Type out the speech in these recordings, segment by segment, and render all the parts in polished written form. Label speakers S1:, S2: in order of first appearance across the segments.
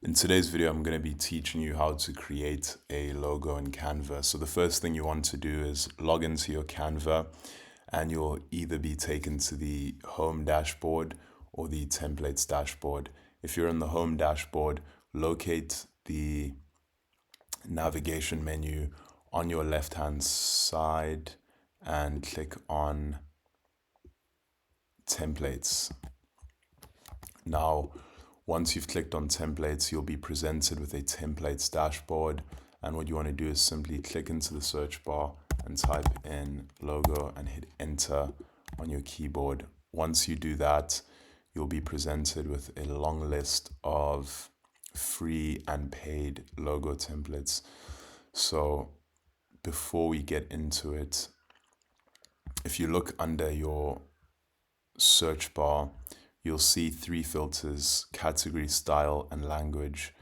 S1: In today's video, I'm going to be teaching you how to create a logo in Canva. So the first thing you want to do is log into your Canva, and you'll either be taken to the home dashboard or the templates dashboard. If you're in the home dashboard, locate the navigation menu on your left-hand side and click on templates. Now, once you've clicked on templates, you'll be presented with a templates dashboard. And what you want to do is simply click into the search bar and type in logo and hit enter on your keyboard. Once you do that, you'll be presented with a long list of free and paid logo templates. So before we get into it, if you look under your search bar, you'll see three filters: category, style, and language.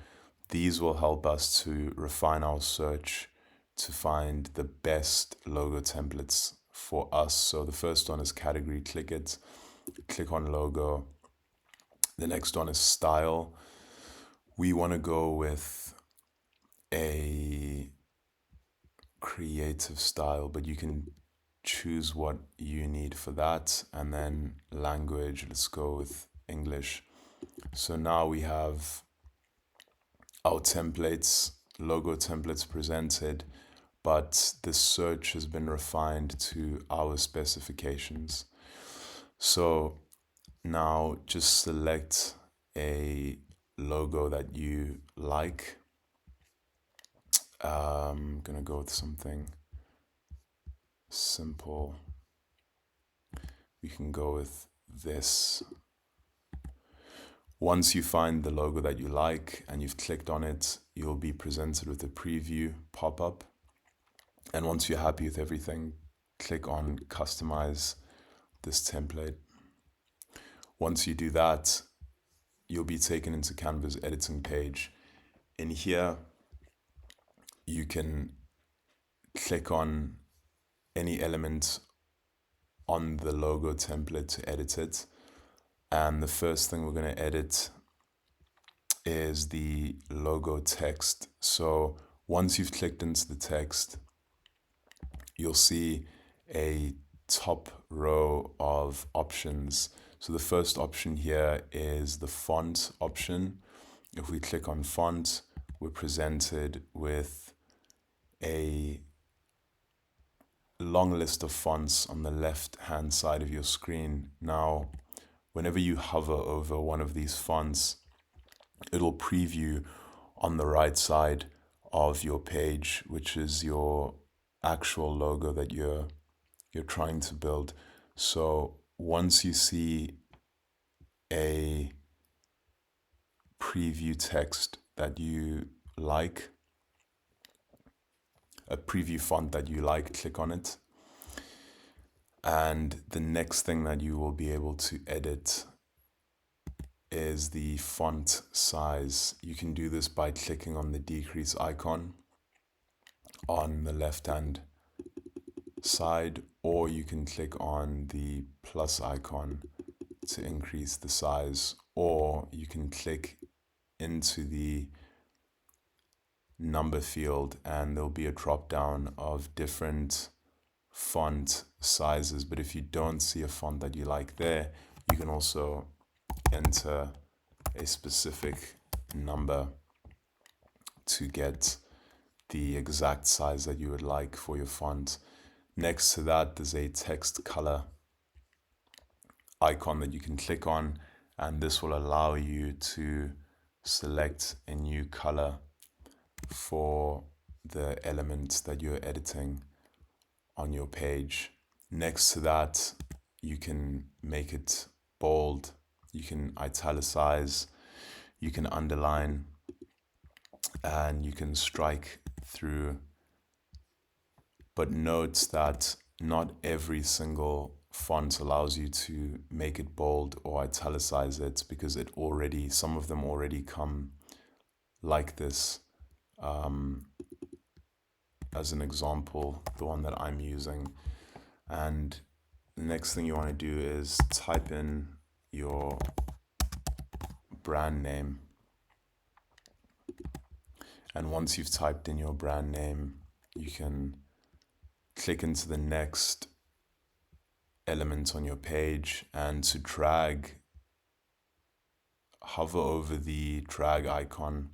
S1: These will help us to refine our search to find the best logo templates for us. So the first one is category, click it, click on logo. The next one is style. We want to go with a creative style, but you can choose what you need for that. And then language, let's go with English. So now we have our templates, logo templates presented, but the search has been refined to our specifications. So now just select a logo that you like. I'm gonna go with something simple. We can go with this. Once you find the logo that you like and you've clicked on it, you'll be presented with a preview pop-up. And once you're happy with everything, click on customize this template. Once you do that, you'll be taken into Canva's editing page. In here, you can click on any element on the logo template to edit it. And the first thing we're going to edit is the logo text. So once you've clicked into the text, you'll see a top row of options. So the first option here is the font option. If we click on font, we're presented with a long list of fonts on the left-hand side of your screen. Now, whenever you hover over one of these fonts, it'll preview on the right side of your page, which is your actual logo that you're trying to build. So once you see a preview text that you like, a preview font that you like, click on it. And the next thing that you will be able to edit is the font size. You can do this by clicking on the decrease icon on the left-hand side, or you can click on the plus icon to increase the size, or you can click into the number field and there'll be a drop down of different font sizes. But if you don't see a font that you like there, you can also enter a specific number to get the exact size that you would like for your font. Next to that, there's a text color icon that you can click on, and this will allow you to select a new color for the elements that you're editing on your page. Next to that, you can make it bold, you can italicize, you can underline, and you can strike through. But note that not every single font allows you to make it bold or italicize it, because some of them already come like this. As an example, the one that I'm using. And the next thing you want to do is type in your brand name. And once you've typed in your brand name, you can click into the next element on your page, and to drag, hover over the drag icon,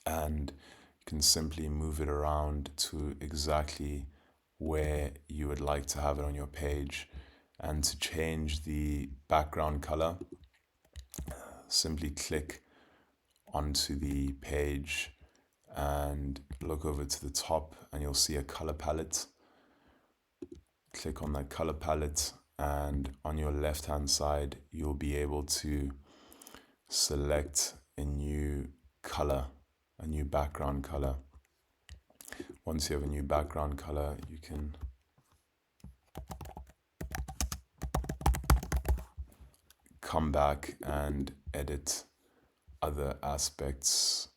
S1: and you can simply move it around to exactly where you would like to have it on your page. And to change the background color, simply click onto the page and look over to the top, and you'll see a color palette. Click on that color palette, and on your left hand side you'll be able to select a new color, a new background color. Once you have a new background color, you can come back and edit other aspects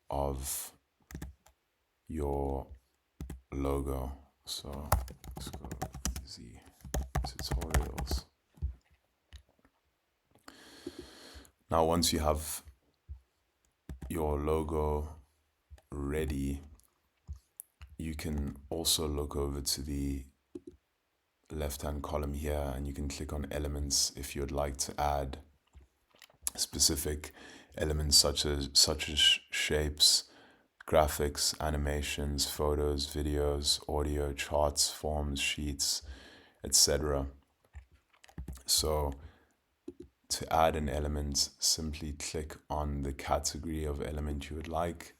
S1: of your logo. So let's go easy tutorials. Now, once you have your logo ready, you can also look over to the left-hand column here, and you can click on elements if you would like to add specific elements such as shapes, graphics, animations, photos, videos, audio, charts, forms, sheets, etc. So to add an element, simply click on the category of element you would like,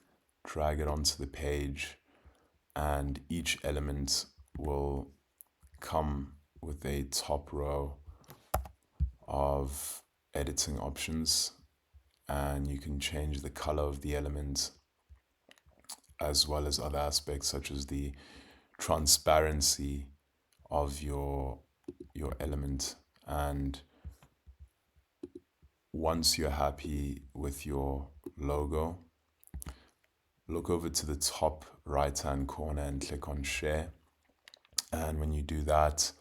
S1: drag it onto the page, and each element will come with a top row of editing options, and you can change the color of the element as well as other aspects such as the transparency of your element. And once you're happy with your logo, look over to the top right hand corner and click on share. And when you do that,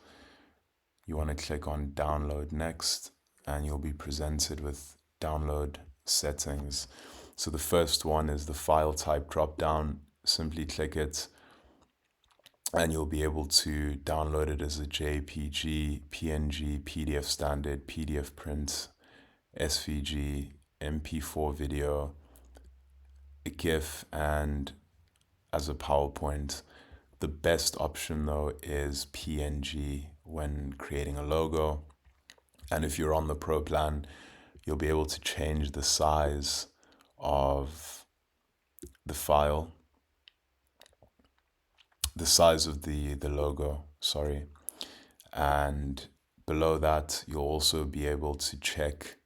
S1: you want to click on download next, and you'll be presented with download settings. So the first one is the file type drop down. Simply click it and you'll be able to download it as a JPG, PNG, PDF standard, PDF print, SVG, MP4 video, a GIF, and as a PowerPoint. The best option though is PNG when creating a logo. And if you're on the Pro plan, you'll be able to change the size of the file, the size of the logo, sorry. And below that, you'll also be able to check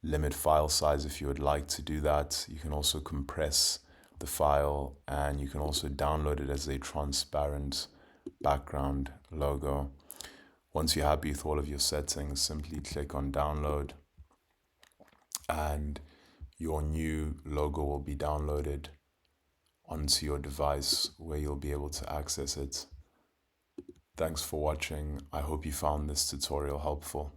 S1: limit file size if you would like to do that. You can also compress the file, and you can also download it as a transparent background logo. Once you're happy with all of your settings, simply click on download, and your new logo will be downloaded onto your device where you'll be able to access it. Thanks for watching. I hope you found this tutorial helpful.